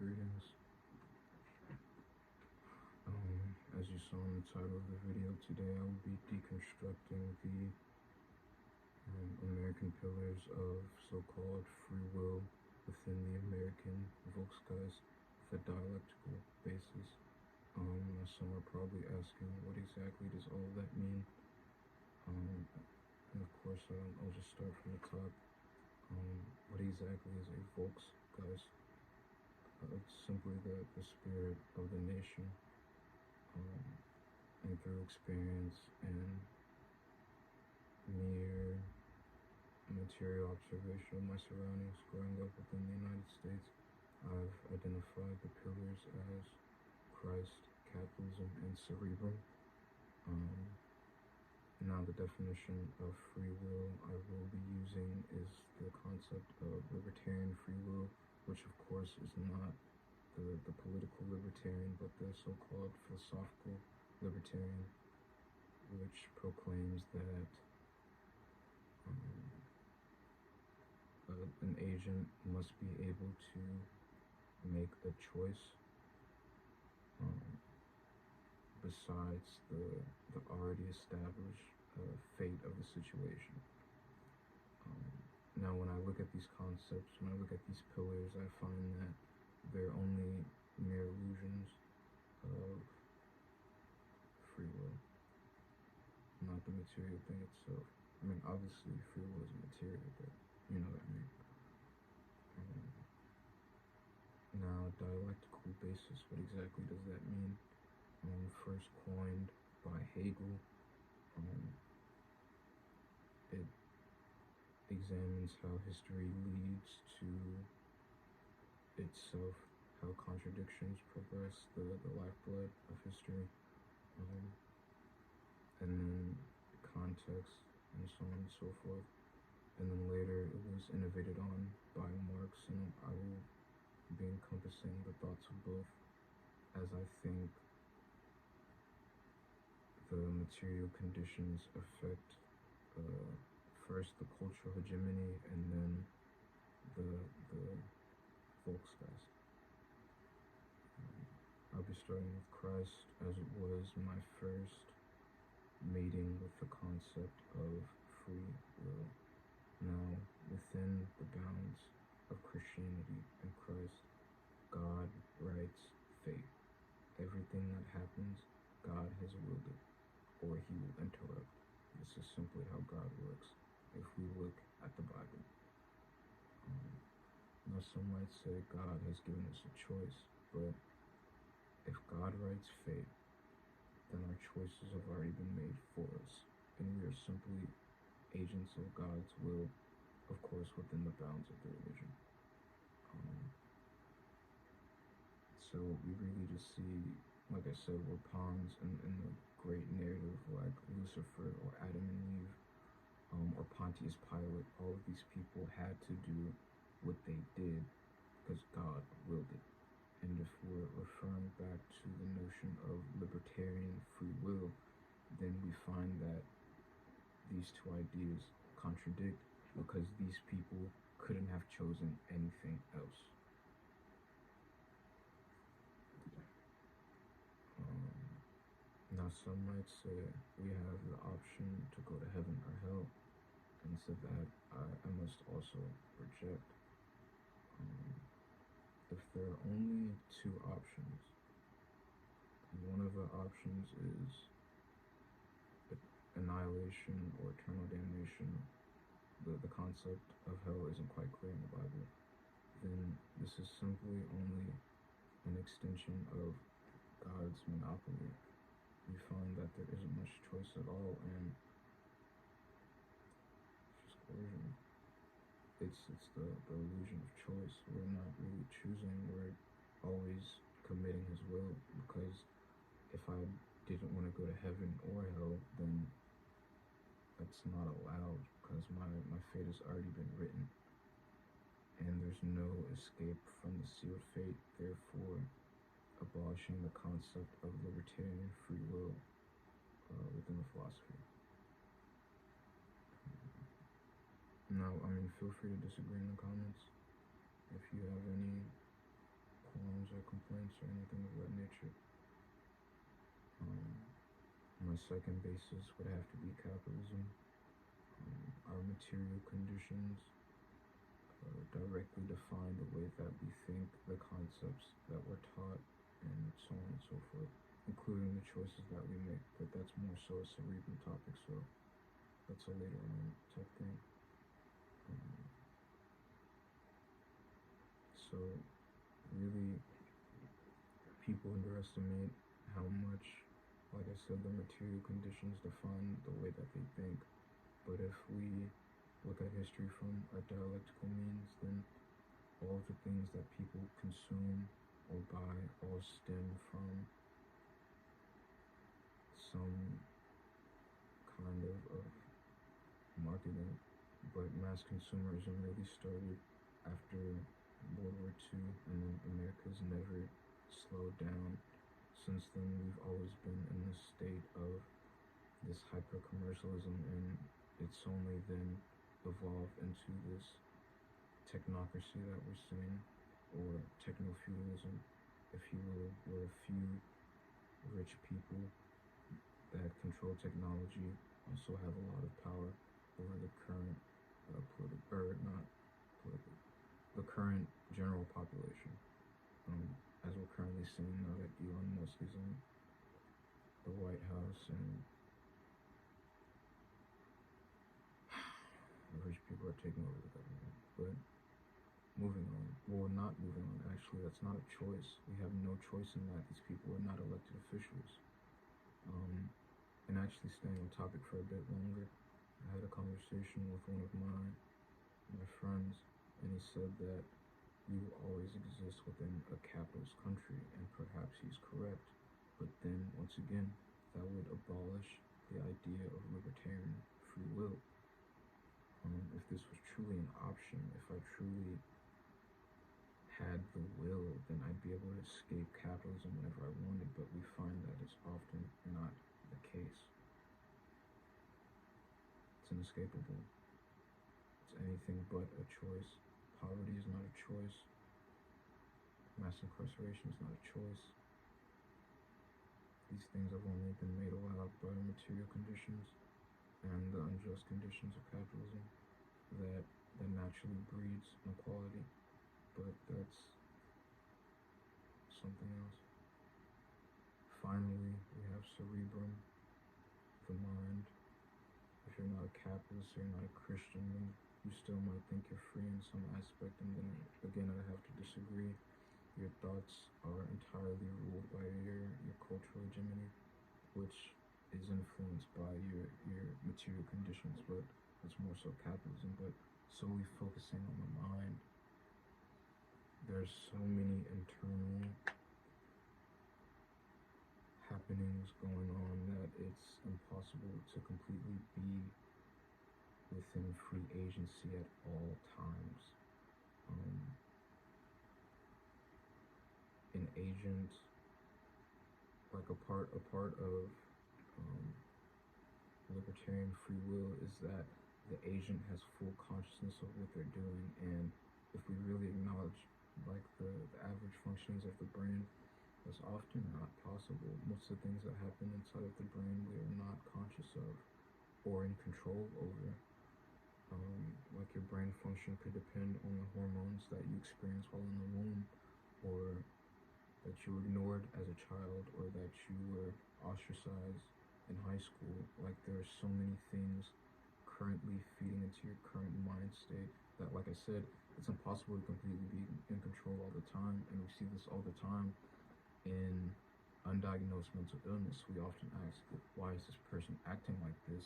Greetings. As you saw in the title of the video, today I will be deconstructing the American pillars of so-called free will within the American volksgeist with a dialectical basis. Some are probably asking, what exactly does all that mean? And of course, I'll just start from the top. What exactly is a volksgeist? It's simply the spirit of the nation, and through experience and mere material observation of my surroundings growing up within the United States, I've identified the pillars as Christ, capitalism, and cerebrum. Now the definition of free will I will be using is the concept of libertarian free will, which of course is not the political libertarian, but the so-called philosophical libertarian, which proclaims that an agent must be able to make a choice besides the already established fate of the situation. Now when I look at these concepts, when I look at these pillars, I find that they're only mere illusions of free will, not the material thing itself. I mean, obviously free will is material, but you know what I mean. Now, dialectical basis, what exactly does that mean? First coined by Hegel, it examines how history leads to itself, how contradictions progress, the lifeblood of history, and then context, and so on and so forth. And then later it was innovated on by Marx, and I will be encompassing the thoughts of both, as I think the material conditions affect first the cultural hegemony and then the volksgeist. I'll be starting with Christ, as it was my first meeting with the concept of free will. Now, within the bounds of Christianity and Christ, God writes fate. Everything that happens, God has willed it, or he will interrupt. This is simply how God works, if we look at the Bible. Now some might say God has given us a choice, but if God writes fate, then our choices have already been made for us, and we are simply agents of God's will, of course within the bounds of the religion. So we really just see, like I said, we're pawns in the great narrative like Lucifer or Adam and Eve, or Pontius Pilate. All of these people had to do what they did because God willed it. And if we're referring back to the notion of libertarian free will, then we find that these two ideas contradict because these people couldn't have chosen anything else. Now some might say we have the option to go to heaven or hell, and so that I must also reject. If there are only two options, one of the options is annihilation or eternal damnation, the concept of hell isn't quite clear in the Bible, then this is simply only an extension of God's monopoly. We find that there isn't much choice at all, and it's just coercion. It's the illusion of choice. We're not really choosing, we're always committing his will, because if I didn't want to go to heaven or hell, then that's not allowed, because my fate has already been written, and there's no escape from the sealed fate, therefore abolishing the concept of libertarian free will within the philosophy. Now, feel free to disagree in the comments. If you have any qualms or anything of that nature. My second basis would have to be capitalism. Our material conditions directly define the way that we think, the concepts that we're taught, and so on and so forth, including the choices that we make. But that's more so a cerebrum topic, so that's a later on type thing. So really, people underestimate how much, like I said, the material conditions define the way that they think. But if we look at history from a dialectical means, then all of the things that people consume or buy all stem from some kind of marketing. But mass consumerism really started after World War II, and then America's never slowed down. Since then, we've always been in this state of this hyper-commercialism, and it's only then evolved into this technocracy that we're seeing, or techno-feudalism, if you will, where a few rich people that control technology also have a lot of power over the current the current general population. As we're currently seeing now that Elon Musk is in the White House, and rich people are taking over the government. But moving on, well, not moving on, actually, that's not a choice. We have no choice in that. These people are not elected officials. And actually staying on topic for a bit longer, I had a conversation with one of my friends, and he said that you will always exist within a capitalist country, and perhaps he's correct. But then, once again, that would abolish the idea of libertarian free will. If this was truly an option, if I truly had the will, then I'd be able to escape capitalism whenever I wanted, but we find that it's often not the case. It's inescapable. It's anything but a choice. Poverty is not a choice. Mass incarceration is not a choice. These things have only been made allowed by material conditions and the unjust conditions of capitalism that naturally breeds inequality. But that's something else. Finally, we have cerebrum, the mind. If you're not a capitalist or you're not a Christian, then you still might think you're free in some aspect, and then again I have to disagree. Your thoughts are entirely ruled by your cultural hegemony, which is influenced by your material conditions, but it's more so capitalism. But solely focusing on the mind, there's so many internal happenings going on that it's impossible to completely be within free agency at all times. An agent, like a part of libertarian free will, is that the agent has full consciousness of what they're doing, and if we really acknowledge like the average functionings of the brain, that's often not possible. Most of the things that happen inside of the brain we are not conscious of or in control over. Like your brain function could depend on the hormones that you experience while in the womb, or that you were ignored as a child, or that you were ostracized in high school. Like there are so many things currently feeding into your current mind state that, like I said, it's impossible to completely be in control all the time. And we see this all the time in undiagnosed mental illness. We often ask, why is this person acting like this?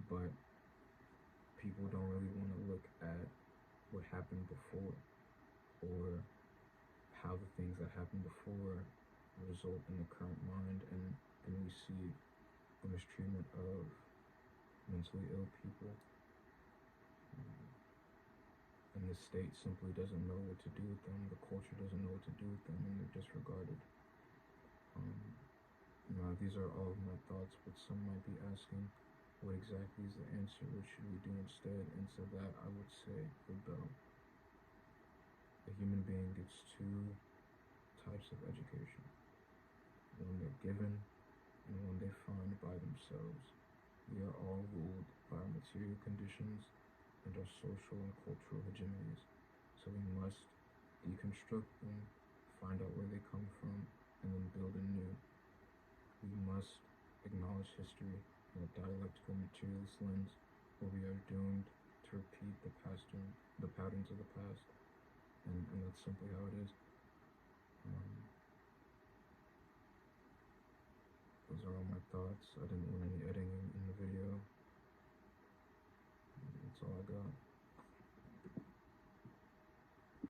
But people don't really want to look at what happened before, or how the things that happened before result in the current mind. And then we see the mistreatment of mentally ill people, and the state simply doesn't know what to do with them. The culture doesn't know what to do with them, and they're disregarded. Now, these are all of my thoughts, but some might be asking, what exactly is the answer? What should we do instead? And to that, I would say rebel. A human being gets too types of education, one they're given and one they find by themselves. We are all ruled by our material conditions and our social and cultural hegemonies, so we must deconstruct them, find out where they come from, and then build anew. We must acknowledge history in a dialectical materialist lens, or we are doomed to repeat the patterns of the past, and that's simply how it is. Those are all my thoughts. I didn't want any editing in the video. That's all I got.